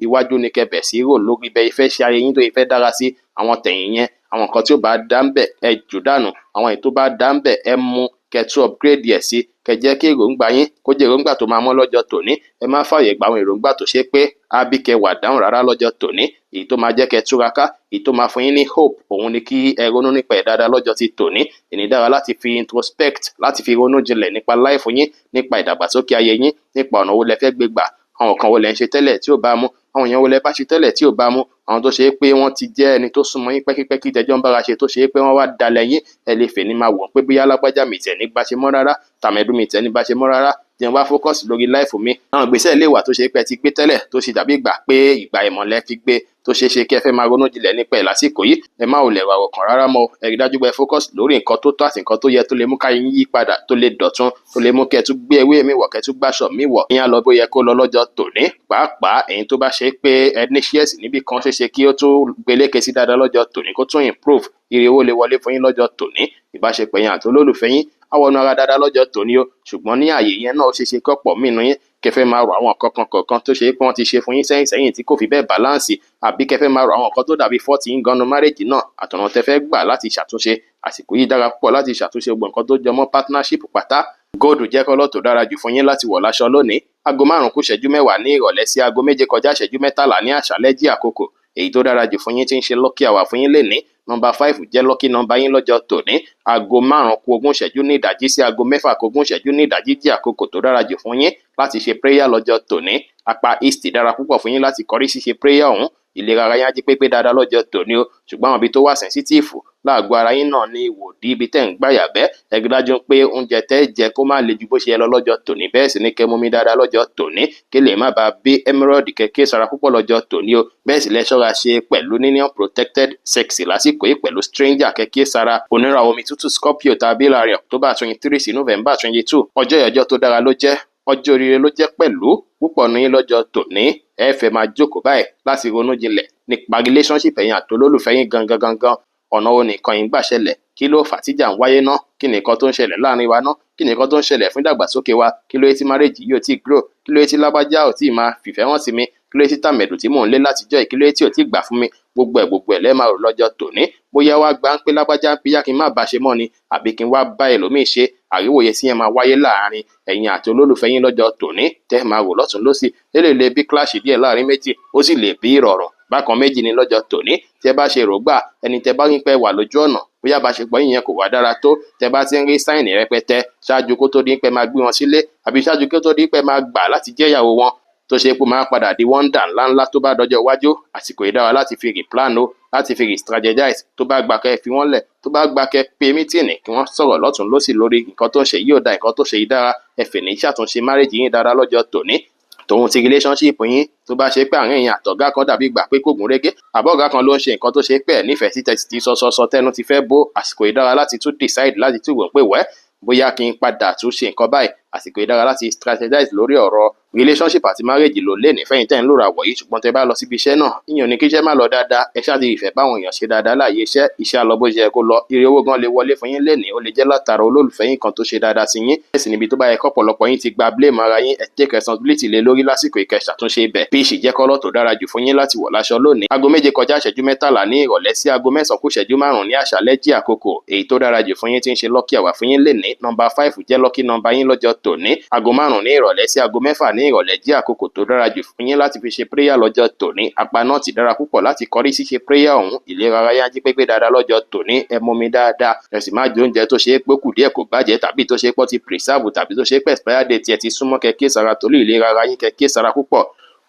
Speaker 1: iwájú ni kẹ́ bẹ̀ sí rò lórí bẹ́ẹ̀ ìfẹ́ ṣe ayé yín tó ìfẹ́ dára sí. Àwọn tẹ̀yìn yẹn àwọn nǹkan tí ó bá dá ń bẹ̀ ẹ jù dànù, àwọn èyí tó bá dá ń bẹ̀ ẹ mú kẹtù upgrade ẹ̀ sí kẹ jẹ́ kí èròǹgbà yín kó jẹ́ èròǹgbà tó máa mọ́ lọ́jọ́ tòní. Ẹ má fààyè gba àwọn èròǹgbà tó ṣe pé ábí kẹ wà dáhùn rárá lọ́jọ́ tòní. Èyí tó máa jẹ́ kẹ túraká, èyí tó máa fún yín ní hope òun ni kí ẹ ronú nípa ẹ̀ dáadáa lọ́jọ́ ti tòní. Èyí dára láti fi introspect, láti fi ronú jinlẹ̀ nípa life yín, nípa ìdàgbàsókè ayé yín, nípa ọ̀nà wo lẹ fẹ́ gbé gbà, àwọn kan wo lẹ ń ṣe tẹ́lẹ̀ tí ò bá mú, àwọn èèyàn wo lẹ bá ṣe tẹ́lẹ̀ tí ò bá mú, àwọn tó ṣe pé wọ́n ti jẹ́ ẹni tó súnmọ́ yín pẹ́kípẹ́kí tẹjọ́ ń bára ṣe tó ṣe pé wọ́n wá dalẹ̀ yín. Ẹ lè fẹ́ ní máa wọ̀ pé bóyá lágbájá mi tẹ̀ ní bá ṣe mọ́ rárá, tàmẹ́dù mi tẹ̀ ní bá ṣe mọ́ rárá, jẹ́ n wá fókọ̀sì lórí láìfù mi. Àwọn ìgbésẹ̀ lè wà tó ṣe pé ẹ ti gbé tẹ́lẹ̀ tó ṣe dàbí ìgbà pé ìgbà ìmọ̀lẹ́ fi gbé tó ṣe ṣe kí ẹ fẹ́ máa ronú jinlẹ̀ nípa ẹ̀ lásìkò yìí. Ẹ má ò lè rà ọkàn rárá mọ́. Ẹ rí dájú pé fókọ̀sì lórí nǹkan tó tó àti nǹkan tó yẹ tó lè mú káyé yín yí padà, tó lè dọ̀tún, tó lè mú kẹ́ tún gbé ewé mi wọ̀, kẹ́ tún gbàṣọ mi wọ̀. Ìyẹn lọ bó yẹ kó lọ lọ́jọ́ tòní. Pàápàá ẹ̀yin tó bá ṣe pé ẹ ní shares níbi kan ṣe ṣe kí ó tún gbélékè sí dáadáa lọ́jọ́ tòní kó tún improve. Ire owó lè wọlé fún yín lọ́jọ́ tòní. Ìbáṣepọ̀ yín àti olólùfẹ́ yín á wọnú ara dáadáa lọ́jọ́ tòní o. Ṣùgbọ́n ní ààyè yẹn náà ó ṣe ṣe kọ́pọ̀ mínú yín kẹfẹ́ máa rò àwọn nǹkan kọ̀ọ̀kan tó ṣe pé wọ́n ti ṣe fún yín sẹ́yìn tí kò fi bẹ́ẹ̀ báláǹsì, àbí kẹfẹ́ máa rò àwọn nǹkan tó dàbí fọ́ọ̀tì yín gan-an márèjì náà àtọ̀nà tẹ́fẹ́ gbà láti ṣàtúnṣe. Àsìkò yìí dára púpọ̀ láti ṣàtúnṣe gbogbo nǹkan tó jọmọ́ partnership pátá. Góòdù jẹ́ kọ́lọ̀ tó dára jù fún yín láti wọ̀ láṣọ lónìí. Aago 5 kù ìṣẹ́jú 10 ní ìrọ̀lẹ́ sí aago 7 kọjá ìṣẹ́jú 13 ní àṣálẹ́ jí àkókò èyí tó dára jù fún yín tí ń ṣe lucky hour fún yín lénìí. Nọ́mbà 5 jẹ́ lucky nọ́mbà yín lọ́jọ́ tòní. Aago 5 kù ogún ìṣẹ́jú ní ìdájí sí aago 6 kù ogún ìṣẹ́jú ní ìdájí jí àkókò tó dára jù fún yín láti ṣe prayer lọ́jọ́ tòní. Apá east dára púpọ̀ fún yín láti kọrí ṣíṣe prayer ọ̀hún. Ìlera ara yín á jí pépé dáadáa lọ́jọ́ tòní o. Ṣùgbọ́n àwọn ibi tó wà sensitive láàgọ́ ara yín náà ní ìwòdì ibi tẹ́ ń gbàyàbẹ́. Ẹ rí dájú pé oúnjẹ tẹ́ jẹ kó má le ju bó ṣe yẹ lọ lọ́jọ́ tòní. Bẹ́ẹ̀ sì ni kẹ́ mú mi dáadáa lọ́jọ́ tòní kí lè má bàa bí emerald kẹ́kẹ́ sára púpọ̀ lọ́jọ́ tòní o. Bẹ́ẹ̀ sì lẹ ṣọ́ra ṣe pẹ̀lú níní unprotected sex lásìkò yìí pẹ̀lú stranger kẹ́kẹ́ sára. Oníràwọ̀ omi tútù Scorpio tàbí láàrin October 23 sí November 22 ọjọ́ ìyọjọ́ tó dára ló jẹ́, ọjọ́ oríire ló jẹ́ pẹ̀lú púpọ̀ ní lọ́jọ́ tòní. ẹ fẹ́ máa jókòó báyìí láti ronú jinlẹ̀ nípa relationship ẹ̀yin àti olólùfẹ́ yín gangan ọ̀nà wo nìkan yìí ń gbà ṣẹlẹ̀, kí ló fà tíjà ń wáyé náà, kí nìkan tó ń ṣẹlẹ̀ láàrin wa náà, kí nìkan tó ń ṣẹlẹ̀ fún ìdàgbàsókè wa, kí ló yẹ tí marriage yìí ò tí grow, kí ló yẹ tí lágbájá ò tí máa fìfẹ́ hàn sí mi, kí ló yẹ tí tàmẹ̀dù tí mò ń lé látijọ́ yìí, kí ló yẹ tí ò tí gbà fún mi. Gbogbo ẹ̀ lẹ́ẹ̀ máa rò lọ́jọ́ tòní. Bóyá wá gbà ń pé lágbájá ń píyà kí n má bá ṣe mọ́ ni, àbí kí n wá bá ẹlòmíì ṣe. Àríwòye sí yẹn máa wáyé láàrin ẹ̀yin àti olólùfẹ́ yín lọ́jọ́ tòní, tẹ́ máa rò lọ́tùn lósì. Eléyìí lè bí clash díẹ̀ láàrin méjì, ó sì lè bí ìrọ̀rùn. Bákan méjì ni lọ́jọ́ tòní. Tẹ́ bá ṣe rògbà, ẹni tẹ́ bá rí pé wà lójú ọ̀nà, bóyá bá ṣe gbọ́ yín yẹn kò wá dára tó, tẹ́ bá ti ń rí sáìnì rẹpẹtẹ ṣáájú kó tó di pé máa gbé wọn sílé, àbí ṣáájú kó tó di pé máa gbà láti jẹ́ ìyàwó wọn, tó ṣe pé máa padà di wọ́ndà ńláńlá tó bá dọjọ́ iwájú. Àsìkò ìdára láti fi replan o, láti fi strategize. Tó bá gbà kẹ́ fi wọ́n lẹ̀, tó bá gbà kẹ́ pé mítìnì kí wọ́n sọ̀rọ̀ lọ́tùn lósì lórí nǹkan tó ń ṣe yìí ò da, nǹkan tó ṣe yìí dára, ẹ fẹ́ ní ṣàtúnṣe marriage yín dára lọ́jọ́ tòní. Tòun ti relationship yín tó bá ṣe pé àárín ẹ̀yin àtọ̀gá kan dàbí gbà pé kò gún régé, àbọ̀gá kan ló ń ṣe nǹkan tó ṣe pé ẹ̀ nífẹ̀ẹ́ sí tẹ̀sí sọsọsọ tẹnu ti fẹ́ bó. Àsìkò ìdára láti tún decide láti tún wò pé wẹ́ bóyá kí n padà tún ṣe nǹkan báyìí. Àsìkò ìdára láti strategize lórí ọ̀rọ̀ relationship àti marriage ló lé nífẹ̀yìn tẹ́ ń lòrà wọ̀nyí. Ṣùgbọ́n tẹ́ bá lọ síbi iṣẹ́ náà, ìyẹn ò ní kí iṣẹ́ má lọ dáadáa. Ẹ ṣáà ti ìfẹ́ báwọn èèyàn ṣe dáadáa láàyè iṣẹ́ á lọ bó ṣe yẹ kó lọ. Ire owó gan lè wọlé fún yín lénìí, ó lè jẹ́ látara olólùfẹ́ yín kan tó ṣe dáadáa sí yín. Bẹ́ẹ̀ sì níbi tó bá yẹ kọ́pọ̀lọpọ̀ yín ti gba blame ara yín, ẹ take responsibility lé lórí lásìkò ìkẹṣàtúnṣe ibẹ̀. Peace jẹ́ kọ́lọ̀ tó dára jù fún yín láti wọ̀ láṣọ lónìí. Aago 7 kọjá ìṣẹ́jú 13 ní ìrọ̀lẹ́ sí aago 9 kù ìṣẹ́jú 5 ní àṣálẹ́ jí àkókò. Èyí tó dára jù fún yín tí ń ṣe lucky hour fún yín lénìí. Number 5 jẹ́ lucky number yín lọ́jọ́ tòní. Aago 5 ní ìrọ̀lẹ́ sí aago 6 ní ìrọ̀lẹ́ jí àkókò tó dára jù fún yín láti fi ṣe prayer lọ́jọ́ tòní. Apá náà ti dára púpọ̀ láti kọrí ṣíṣe prayer ọ̀hún. Ìlera ara yá jí pépé dáadáa lọ́jọ́ tòní. Ẹ mú mi dáadáa, ẹ sì má jẹ oúnjẹ tó ṣe é pé kù díẹ̀ kò bàjẹ́, tàbí tó ṣe é pọ́ ti preserve, tàbí tó ṣe é pé expire date ẹ ti súnmọ́. Kẹ́kẹ́ sára torí ìlera ara yín, kẹ́kẹ́ sára púpọ̀.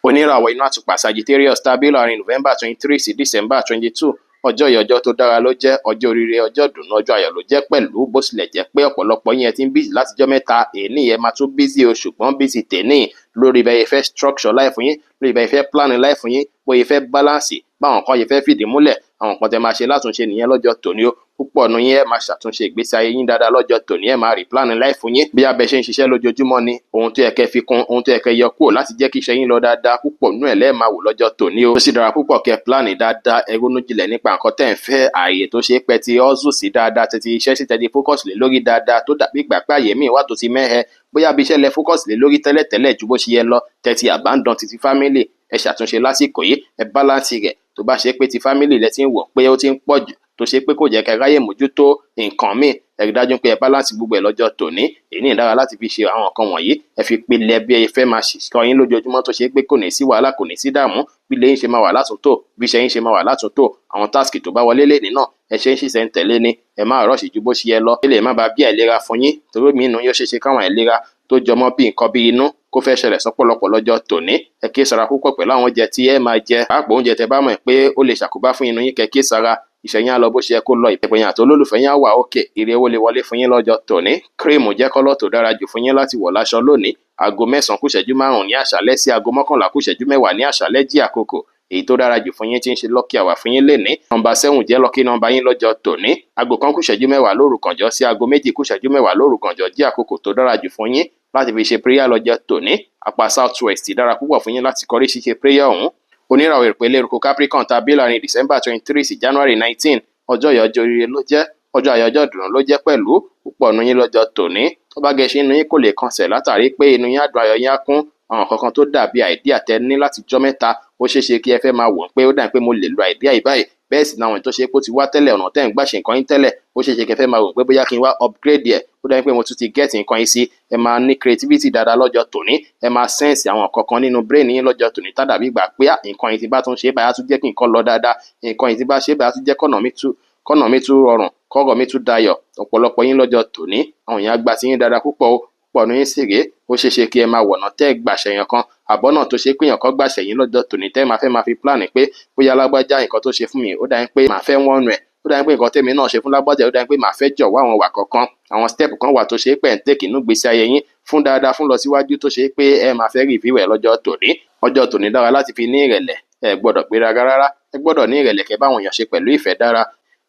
Speaker 1: Oníràwọ̀ inú àtùpà Sagittarius tàbí láàrin November 23 sí December 22. Ọjọ́ yìí ọjọ́ tó dára ló jẹ́, ọjọ́ oríire, ọjọ́ ìdùnnú, ọjọ́ ayọ̀ ló jẹ́ pẹ̀lú. Bó tilẹ̀ jẹ́ pé ọ̀pọ̀lọpọ̀ yín ẹ ti ń busy látijọ́ mẹ́ta, èní yẹn máa tún busy o, ṣùgbọ́n busy tèní lórí bẹ́ẹ̀ fẹ́ structure life yín, lórí bẹ́ẹ̀ fẹ́ plan life yín, bóyá fẹ́ balance, báwọn kan yẹ fẹ́ fìdí múlẹ̀, àwọn kan tẹ máa ṣe látúnṣe nìyẹn lọ́jọ́ tòní o. Púpọ̀ nu yín ẹ máa ṣàtúnṣe ìgbésí ayé yín dáadáa lọ́jọ́ tòní, ẹ máa replan life yín. Bí abẹ ṣe ń ṣiṣẹ́ lójoojúmọ́ ni ohun tó yẹ kẹ́ fi kún, ohun tó yẹ kẹ́ yọ kúrò láti jẹ́ kí iṣẹ́ yín lọ dáadáa. Púpọ̀ nú ẹ̀ lẹ́ẹ̀ máa wò lọ́jọ́ tòní o. Ó sì dára púpọ̀ kẹ́ plan dáadáa, ẹ ronú jinlẹ̀ nípa nǹkan tẹ́ ń fẹ́, ààyè tó ṣe pẹ́ ti hustle sí dáadáa, tẹ́ ti iṣẹ́ sí, tẹ́ ti focus lé lórí dáadáa, tó dàbí ìgbà pé àyè míì wà tó ti mẹ́hẹ. Bóyá bí iṣẹ́ lẹ focus lé lórí tẹ́lẹ̀tẹ́lẹ̀ ju bó ṣe yẹ lọ, tẹ́ ti abandon ti family, ẹ ṣàtúnṣe lásìkò yìí, ẹ balance rẹ̀. Tó bá ṣe pé ti family lẹ ti ń wò pé ó ti ń pọ̀ jù, tó ṣe pé kò jẹ́ kẹ́ ráyè mójútó nǹkan míì, ẹ rí dájú pé ẹ balance gbogbo ẹ̀ lọ́jọ́ tòní. Èyí ní ìdára láti fi ṣe àwọn nǹkan wọ̀nyí. Ẹ fi pilẹ̀ bí ẹ fẹ́ máa ṣìṣọ́ yín lójoojúmọ́, tó ṣe pé kò ní sí wàhálà, kò ní sí dààmú. Bí ilé yín ṣe máa wà látúntò, bí iṣẹ́ yín ṣe máa wà látúntò, àwọn táàsì tó bá wọlé lé nínà ẹ ṣe ń ṣiṣẹ́ ń tẹ̀lé ni. Ẹ má rush ju bó ṣe yẹ lọ. Ilé má ba bí àìlera fún yín, torí mi inú yóò ṣe káwọn àìlera tó jọmọ́ bí nǹkan bí inú kó fẹ́ ṣẹlẹ̀ sọ́pọ̀lọpọ̀ lọ́jọ́ tòní. Ẹ kí sára púpọ̀ pẹ̀lú àwọn oúnjẹ tí ẹ máa jẹ. Pàápàá oúnjẹ tẹ bá mọ̀ pé ó lè ṣàkóbá fún inú yín, kẹ́ kí sára. Iṣẹ́ yín á lọ bó ṣe yẹ kó lọ. Ìpẹ̀yìn àti olólùfẹ́ yín á wà òkè. Ire owó lè wọlé fún yín lọ́jọ́ tòní. Cream jẹ́ kọ́lọ̀ tó dára jù fún yín láti wọ̀ láṣọ lónìí. Aago 9 kù ìṣẹ́jú 5 ní àṣálẹ́ sí aago 11 kù ìṣẹ́jú 10 ní àṣálẹ́ jí àkókò. Èyí tó dára jù fún yín tí ń ṣe lucky hour fún yín lénìí. Number 7 jẹ́ lucky number yín lọ́jọ́ tòní. Aago 1 kù ìṣẹ́jú 10 lóru kànjọ́ sí aago 2 kù ìṣẹ́jú 10 lóru kànjọ́ jí àkókò tó dára jù fún yín láti fi ṣe prayer lọ́jọ́ tòní. Apá South West dára púpọ̀ fún yín láti kọrí ṣíṣe prayer ọ̀hún. Oníràwọ̀ ìpele eruku Capricorn tàbí láàrin December 23 sí January 19. Ọjọ́ yìí ọjọ́ oríire ló jẹ́, ọjọ́ ayọ̀, ọjọ́ ìdùnnú ló jẹ́ pẹ̀lú. Púpọ̀ nu yín lọ́jọ́ tòní. Tó bá gẹṣin inú yín kò lè kànsẹ̀ látàrí pé inú yín àdùn ayọ̀ yín á kún. Àwọn kankan tó dàbí idea tẹ́ ní láti jọ́ mẹ́ta, ó ṣeéṣe kí ẹ fẹ́ máa wò pé ó dà pé mo lè lo idea yìí báyìí. Bẹ́ẹ̀ sì náà tó ṣe pé ó ti wá tẹ́lẹ̀, ọ̀nà tẹ́ ń gbà ṣe nǹkan yín tẹ́lẹ̀, ó ṣeéṣe kí ẹ fẹ́ máa wò pé bóyá kí n wá upgrade ẹ̀, ó dà pé mo tún ti get nǹkan yín sí. Ẹ máa ní creativity dáadáa lọ́jọ́ tòní. Ẹ máa sense àwọn kankan nínú brain yín lọ́jọ́ tòní tàbí gbà pé nǹkan yín ti bá tún ṣe báyà tún jẹ́ kí nǹkan lọ dáadáa. Nǹkan yín ti bá ṣe báyà tún jẹ́ kọ́nà mi tún rọrùn, kọ́rọ̀ mi tún dayọ̀. Ọ̀pọ̀lọpọ̀ yín lọ́jọ́ tòní, àwọn èèyàn gbà tí yín dáadáa púpọ̀ o. Púpọ̀ nu yín sì rèé, ó ṣeéṣe kí ẹ máa wọ̀nà tẹ́ gbàṣẹ̀yàn kan, àbọ̀ náà tó ṣe pé èèyàn kan gbàṣẹ̀yìn lọ́jọ́ tòní tẹ́ máa fẹ́ máa fi plan pé bóyá lágbájá nǹkan tó ṣe fún mi, ó dà pé màá fẹ́ wọ́n rẹ̀, ó dà pé nǹkan tèmi náà ṣe fún lágbájá, ó dà pé màá fẹ́ jọ̀wọ́ àwọn wà kọ̀ọ̀kan, àwọn step kan wà tó ṣe pé ẹ̀ ń tèkì inú gbèsè ayé yín fún dáadáa, fún lọ síwájú, tó ṣe pé ẹ máa fẹ́ review ẹ̀ lọ́jọ́ tòní. Ọjọ́ tòní dára láti fi ní ìrẹ̀lẹ̀, ẹ gbọ́dọ̀ gbéraga rárá, ẹ gbọ́dọ̀ ní ìrẹ̀lẹ̀ kẹ́ báwọn èèyàn ṣe pẹ̀lú ìfẹ́ dára.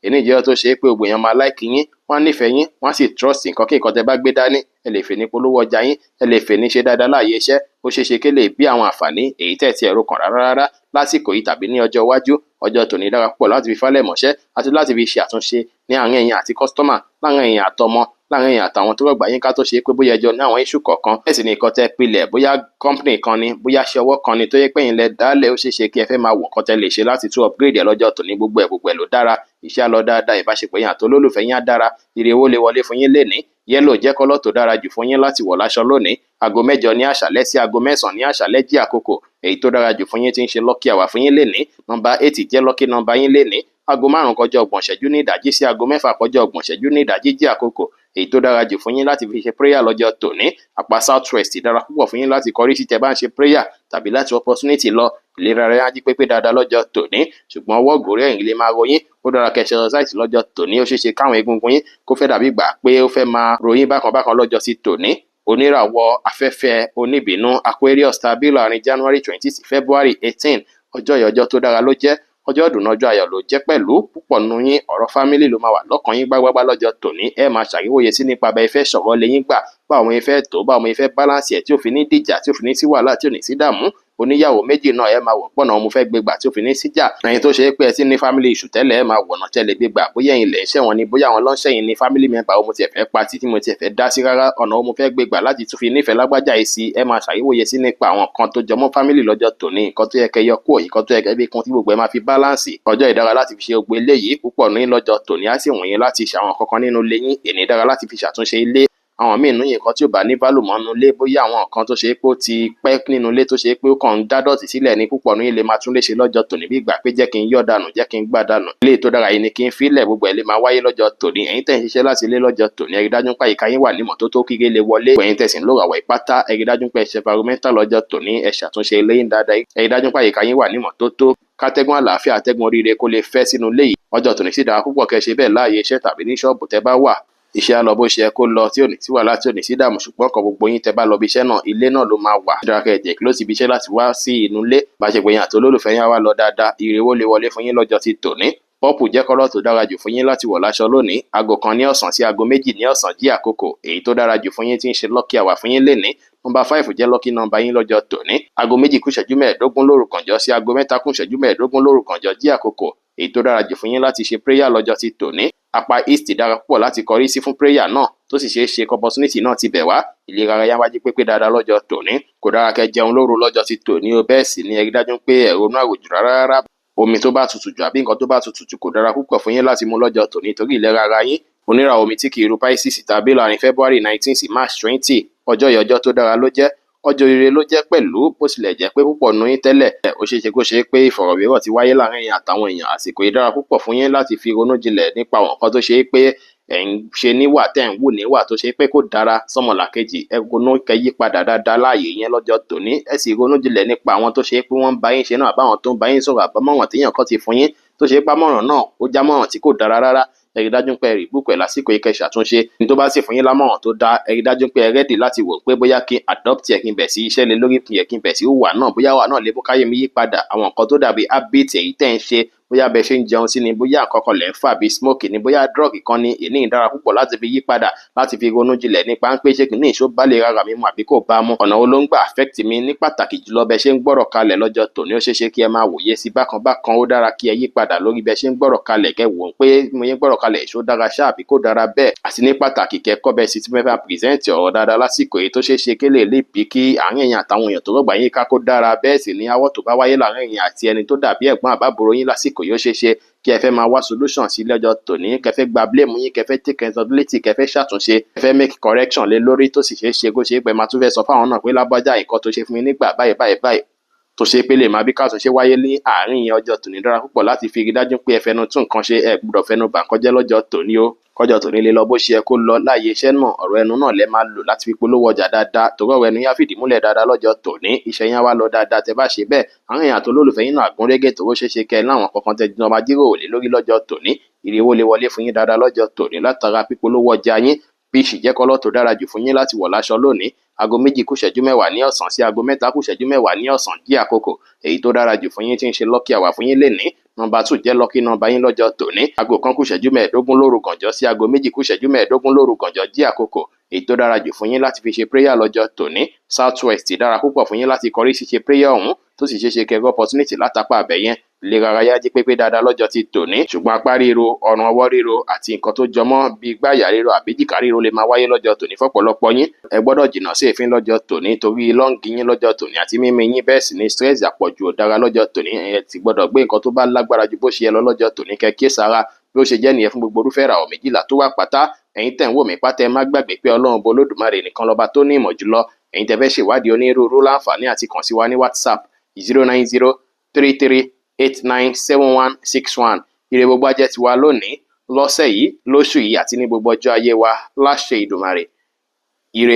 Speaker 1: Èní jẹ́ tó ṣe pé gbogbo èèyàn máa like yín, wọ́n nífẹ̀ẹ́ yín, wọ́n sì trust nǹkan kí nǹkan tẹ́ bá gbé dání. Ẹ lè fẹ́ ní polówó ọjà yín, ẹ lè fẹ́ ní ṣe dáadáa láàyè iṣẹ́. ó ṣeé ṣe kélé bí àwọn àǹfààní èyí tẹ̀ tí ẹ̀rọ kan rárá lásìkò yìí tàbí ní ọjọ́ iwájú. Ọjọ́ tòní dára púpọ̀ láti fi fálẹ̀ mọ́ṣẹ́ àti láti fi ṣe àtúnṣe ní àárín ẹ̀yin àti kọ́sítọ́mà, láàárín ẹ̀yin àtọmọ, láàárín ẹ̀yin àtàwọn tó rọ̀gbà yín ká tó ṣe pé bóyá ẹjọ́ ní àwọn iṣu kọ̀ọ̀kan. Bẹ́ẹ̀ sì ni nǹkan tẹ́ pilẹ̀ bóyá company kan ni, bóyá ṣe ọwọ́ kan ni tó yẹ pé ẹ̀yin lẹ dálẹ̀, ó ṣeé ṣe kí ẹ fẹ́ máa wò nǹkan tẹ́ lè ṣe láti tún upgrade ẹ̀ lọ́jọ́ tòní. Gbogbo ẹ̀ ló dára, iṣẹ́ á lọ dáadáa, ìbáṣepọ̀ yín àti olólùfẹ́ yín á dára, ire owó lè wọlé fún yín lénìí. Yẹ́lò jẹ́ kọ́lọ̀ tó dára jù fún yín láti wọ̀ láṣọ lónìí. Aago 8 ní àṣálẹ́ sí aago 9 ní àṣálẹ́ jí àkókò èyí tó dára jù fún yín tí ń ṣe lucky hour fún yín lénìí. Nọ́mbà 8 jẹ́ lucky nọ́mbà yín lénìí. Aago 5 kọjá 30 ìṣẹ́jú ní ìdájí sí aago 6 kọjá 30 ìṣẹ́jú ní ìdájí jí àkókò èyí tó dára jù fún yín láti fi ṣe prayer lọ́jọ́ tòní. Àpá south west dára púpọ̀ fún yín láti kọrí sí tẹ́ bá ń ṣe prayer tàbí láti opportunity lọ. Ìlera rẹ̀ á jí pépé dáadáa lọ́jọ́ tòní, ṣùgbọ́n ọwọ́ gòrí ẹ̀yìn lè máa ròyìn. Ó dára kẹ́ exercise lọ́jọ́ tòní, ó ṣeé ṣe káwọn egungun yín kó fẹ́ dàbí gbà pé ó fẹ́ máa ròyìn bákan lọ́jọ́ sí tòní. Oníràwọ̀ afẹ́fẹ́ oníbínú Aquarius tàbí láàrin January 20 sí February 18. Ọjọ́ yìí ọjọ́ tó dára ló jẹ́, ọjọ́ ìdùnnú ọjọ́ ayọ̀ ló jẹ́ pẹ̀lú. Púpọ̀ nínú yín ọ̀rọ̀ fámílì ló máa wà lọ́kàn yín gbágbágbá lọ́jọ́ tòní. Ẹ máa ṣàríwòye sí nípa bẹ́ẹ̀ fẹ́ sọ̀rọ̀ lé yín gbà, báwo ni ẹ fẹ́ tó, báwo ni ẹ fẹ́ balance ẹ̀ tí ò fi ní dìjà, tí ò fi ní sí wàhálà, tí ò ní sí dààmú. Oníyàwó méjì náà ẹ máa wò pọ̀nà mo fẹ́ gbégbà tí ò fi ní síjà. Ẹ̀yin tó ṣe pé ẹ ti ní family issue tẹ́lẹ̀ ẹ máa wọ̀nà tẹ́lẹ̀ gbégbà, bóyá ẹ̀yin lẹ̀ ń ṣẹ̀wọ̀n ni, bóyá àwọn lọ́nṣẹ̀yìn ni family member ó mo tiẹ̀ fẹ́ pa tí mo tiẹ̀ fẹ́ dá sí rárá, ọ̀nà ó mo fẹ́ gbégbà láti tún fi nífẹ̀ẹ́ lágbájá yìí sí. Ẹ máa ṣàríwòye sí nípa àwọn kan tó jọmọ́ family lọ́jọ́ tòní, nǹkan tó yẹ kẹ́ yọ kúrò, nǹkan tó yẹ kẹ́ bí kún tí gbogbo ẹ máa fi balance. Ọjọ́ ìdára láti fi ṣe gbogbo eléyìí. Púpọ̀ ní lọ́jọ́ tòní á sì wùn yín láti ṣàwọn kankan nínú ilé yín. Èní dára láti fi ṣàtúnṣe ilé. Àwọn míì nínú nǹkan tí ò bá ní value mọ́ nínú ilé, bóyá àwọn nǹkan tó ṣe pé ó ti pẹ́ nínú ilé tó ṣe pé ó kàn ń dá dọ̀tí sílẹ̀ ní. Púpọ̀ nínú ilé máa tún lè ṣe lọ́jọ́ tòní bí ìgbà pé jẹ́ kí n yọ̀ dànù, jẹ́ kí n gbà dànù. Ilé tó dára yìí ni kí n fílẹ̀, gbogbo ẹ̀ lè máa wáyé lọ́jọ́ tòní. Ẹ̀yin tẹ̀ ń ṣiṣẹ́ láti ilé lọ́jọ́ tòní, ẹ rí dájú pé àyíká yín wà ní ìmọ́tótó kígé lè wọlé. Ẹ̀yin tẹ̀ sì ń lò àwọ̀ ìpátá, ẹ rí dájú pé ẹ ṣe environmental lọ́jọ́ tòní, ẹ ṣàtúnṣe ilé yín dáadáa. Ẹ rí dájú pé àyíká yín wà ní ìmọ́tótó, kátẹ́gùn àlàáfíà, atẹ́gùn oríire kó lè fẹ́ sínú ilé yìí. Ọjọ́ tòní sì dára púpọ̀ kẹ́ ṣe bẹ́ẹ̀ láàyè iṣẹ́ tàbí ní ṣọ́ọ̀bù tẹ́ bá wà. Iṣẹ́ á lọ bó ṣe yẹ kó lọ, tí ò ní sí wàhálà, tí ò ní sí dààmú, ṣùgbọ́n kan gbogbo yín tẹ́ bá lọ bí iṣẹ́ náà, ilé náà ló máa wà. Dára kẹ́ jẹ́ kí ló ti bí iṣẹ́ láti wá sí inú ilé. Bá ṣe pé yín àti olólùfẹ́ yín á wá lọ dáadáa, ire owó lè wọlé fún yín lọ́jọ́ ti tòní. Pọ́pù jẹ́ kọ́lọ̀ tó dára jù fún yín láti wọ̀ láṣọ lónìí. Aago 1 ní ọ̀sán sí aago 2 ní ọ̀sán jí àkókò èyí tó dára jù fún yín tí ń ṣe lucky hour fún yín lénìí. Nọ́mbà 5 jẹ́ lucky nọ́mbà yín lọ́jọ́ tòní. Aago 2 kù ìṣẹ́jú 15 lóru kànjọ́ sí aago 3 kù ìṣẹ́jú 15 lóru kànjọ́ jí àkókò èyí tó dára jù fún yín láti ṣe prayer lọ́jọ́ ti tòní. Apá east dára púpọ̀ láti kọrí sí fún prayer náà, tó sì ṣeé ṣe opportunity náà ti bẹ̀ wá. Ìlera ara yá wájú pépé dáadáa lọ́jọ́ tòní. Kò dára kẹ́ jẹun lóru lọ́jọ́ ti tòní o, bẹ́ẹ̀ sì ni ẹ rí dájú pé ẹ ronú àròjù rárá. Omi tó bá tutù jù àbí nǹkan tó bá tutù jù kò dára púpọ̀ fún yín láti mú lọ́jọ́ tòní torí ìlera ara yín. Oníràwọ̀ omi tí kì í ru Pisces tàbí láàrin February 19 sí March 20. Ọjọ́ yìí ọjọ́ tó dára ló jẹ́, ọjọ́ ire ló jẹ́ pẹ̀lú. Bó tilẹ̀ jẹ́ pé púpọ̀ nínú yín tẹ́lẹ̀ ó ṣeé ṣe kó ṣe pé ìfọ̀rọ̀wérọ̀ ti wáyé láàrin yín àtàwọn èèyàn. Àsìkò yìí dára púpọ̀ fún yín láti fi ronú jinlẹ̀ nípa àwọn nǹkan tó ṣe pé ẹ̀ ń ṣe níwà tẹ́ ń wù níwà tó ṣe pé kò dára sọ́mọlàkejì. Ẹ ronú kẹ́ yí padà dáadáa láàyè yẹn lọ́jọ́ tòní. Ẹ sì ronú jinlẹ̀ nípa àwọn tó ṣe pé wọ́n ń bá yín ṣe náà, àbáwọn tó ń bá yín sọ̀rọ̀, àbámọ̀ràn téèyàn kan ti fún yín tó ṣe pé àmọ̀ràn náà ó jámọ̀ràn tí kò dára rárá. Ẹ rí dájú pé ẹ rí búkú ẹ̀ lásìkò yìí kẹ́ ṣàtúnṣe. Ní tó bá sì fún yín lámọ̀ràn tó dáa, ẹ rí dájú pé ẹ rẹ́dì láti wò pé bóyá kí adopt ẹ̀ kí n bẹ̀ sí iṣẹ́ lé lórí, kí n bẹ̀ sí wà náà, bóyá wà náà lè mú káyé mi yí padà. Àwọn nǹkan tó dàbí habit èyí tẹ́ ń ṣe, bóyá bẹ ṣe ń jẹun sí ni, bóyá àkọ́kọ́ lẹ̀ ń fà bí smoke ni, bóyá drug kan ni, èní dára púpọ̀ láti fi yí padà, láti fi ronú jinlẹ̀ nípa ń pé ṣé kìíní ìṣó bá lè rárá mi mu àbí kò bá mu. Ọ̀nà wo ló ń gbà affect mi ní pàtàkì jùlọ bẹ ṣe ń gbọ́rọ̀ kalẹ̀ lọ́jọ́ tòní. Ó ṣeé ṣe kí ẹ máa wòye sí bákan. Ó dára kí ẹ yí padà lórí bẹ ṣe ń gbọ́rọ̀ kalẹ̀, kẹ́ wò ó pé mo yẹn gbọ́rọ̀ kalẹ̀ ìṣó dára ṣá àbí kò dára bẹ́ẹ̀. Àti ní pàtàkì kẹ́ kọ́ bẹ sí tí mẹ́fà present ọ̀rọ̀ dáadáa lásìkò èyí tó ṣeé ṣe kí lè bí kí àárín èèyàn àtàwọn èèyàn tó rọ̀gbà yín ká kó dára. Bẹ́ẹ̀ sì ni àwọ̀ tó bá wáyé láàárín èèyàn àti ẹni tó dàbí ẹ̀gbọ́n àbábúrò yín lásìkò yìí ó ṣeé ṣe kí ẹ fẹ́ máa wá solution sí lọ́jọ́ tòní, kẹ́ fẹ́ gba blame yín, kẹ́ fẹ́ take responsibility, kẹ́ fẹ́ ṣàtúnṣe, kẹ́ fẹ́ make correction lé lórí tó sì ṣeé ṣe kó ṣe pé máa tún fẹ́ sọ fáwọn náà pé lágbájá nǹkan tó ṣe fún mi nígbà báyìí tó ṣe pé lè máa bí káàtúnṣe wáyé ní àárín yẹn. Ọjọ́ tòní dára púpọ̀ láti fi rí dájú pé ẹ fẹnu tún nǹkan ṣe, ẹ gbọ́dọ̀ fẹnu bà nǹkan jẹ́ lọ́jọ́ tòní o. Kọjọ́ tòní lè lọ bó ṣe yẹ kó lọ láàyè iṣẹ́ náà. Ọ̀rọ̀ ẹnu náà lẹ máa lò láti fi polówó ọjà dáadáa, torí ọ̀rọ̀ ẹnu yá fìdí múlẹ̀ dáadáa lọ́jọ́ tòní. Iṣẹ́ yẹn wá lọ dáadáa tẹ́ bá ṣe bẹ́ẹ̀. Àwọn èèyàn àti olólùfẹ́ yín náà àgúnrégé tó ṣeé ṣe kẹ́ láwọn kankan tẹ́ jọ máa jíròrò lé lórí lọ́jọ́ tòní. Ire owó lè wọlé fún yín dáadáa lọ́jọ́ tòní látara pípolówó ọjà yín. Píìṣì jẹ́ kọ́lọ̀ tó dára jù fún yín láti wọ̀ láṣọ lónìí. Aago 2 kù ìṣẹ́jú 10 ní ọ̀sán sí aago 3 kù ìṣẹ́jú 10 ní ọ̀sán jí àkókò èyí tó dára jù fún yín tí ń ṣe lucky hour fún yín lénìí. Nọ́mbà 2 jẹ́ lucky nọ́mbà yín lọ́jọ́ tòní. Aago 1 kù ìṣẹ́jú 15 lóru gànjọ́ sí aago 2 kù ìṣẹ́jú 15 lóru gànjọ́ jí àkókò èyí tó dára jù fún yín láti fi ṣe prayer lọ́jọ́ tòní. South West dára púpọ̀ fún yín láti kọrí ṣíṣe prayer ọ̀hún tó sì ṣeéṣe kẹ́ opportunity látàpá àbẹ̀ yẹn ìlera ara yá jí pépé dáadáa lọ́jọ́ ti tòní. Ṣùgbọ́n apá ríro, ọrùn ọwọ́ ríro àti nǹkan tó jọmọ́ bíi gbáyà ríro àbí jìká ríro lè máa wáyé lọ́jọ́ tòní fọ́pọ̀lọpọ̀ yín. Ẹ gbọ́dọ̀ jìnnà sí èéfín lọ́jọ́ tòní torí lọ́ǹgì yín lọ́jọ́ tòní àti mímí yín, bẹ́ẹ̀ sì ni stress àpọ̀jù ò dára lọ́jọ́ tòní. Ẹ ti gbọ́dọ̀ gbé nǹkan tó bá lágbára ju bó ṣe yẹ lọ lọ́jọ́ tòní kẹ́ kíyèsára bí ó ṣe jẹ́ nìyẹn fún gbogbo irúfẹ́ ìràwọ̀ méjìlá tó wà pátá. Ẹ̀yin tẹ̀ ń wò mí pátá ẹ má gbàgbé pé Ọlọ́run bo Olódùmarè nìkan lọ́ba tó ní ìmọ̀ jùlọ. Ẹ̀yin tẹ́ fẹ́ ṣèwádìí onírúurú láǹfààní àti kàn sí wa ní WhatsApp 09033897161. Ire gbogbo á jẹ́ tiwa lónìí, lọ́sẹ̀ yìí, lóṣù yìí àti ní gbogbo ọjọ́ ayé wa láṣẹ Ìdùmarè. Ire.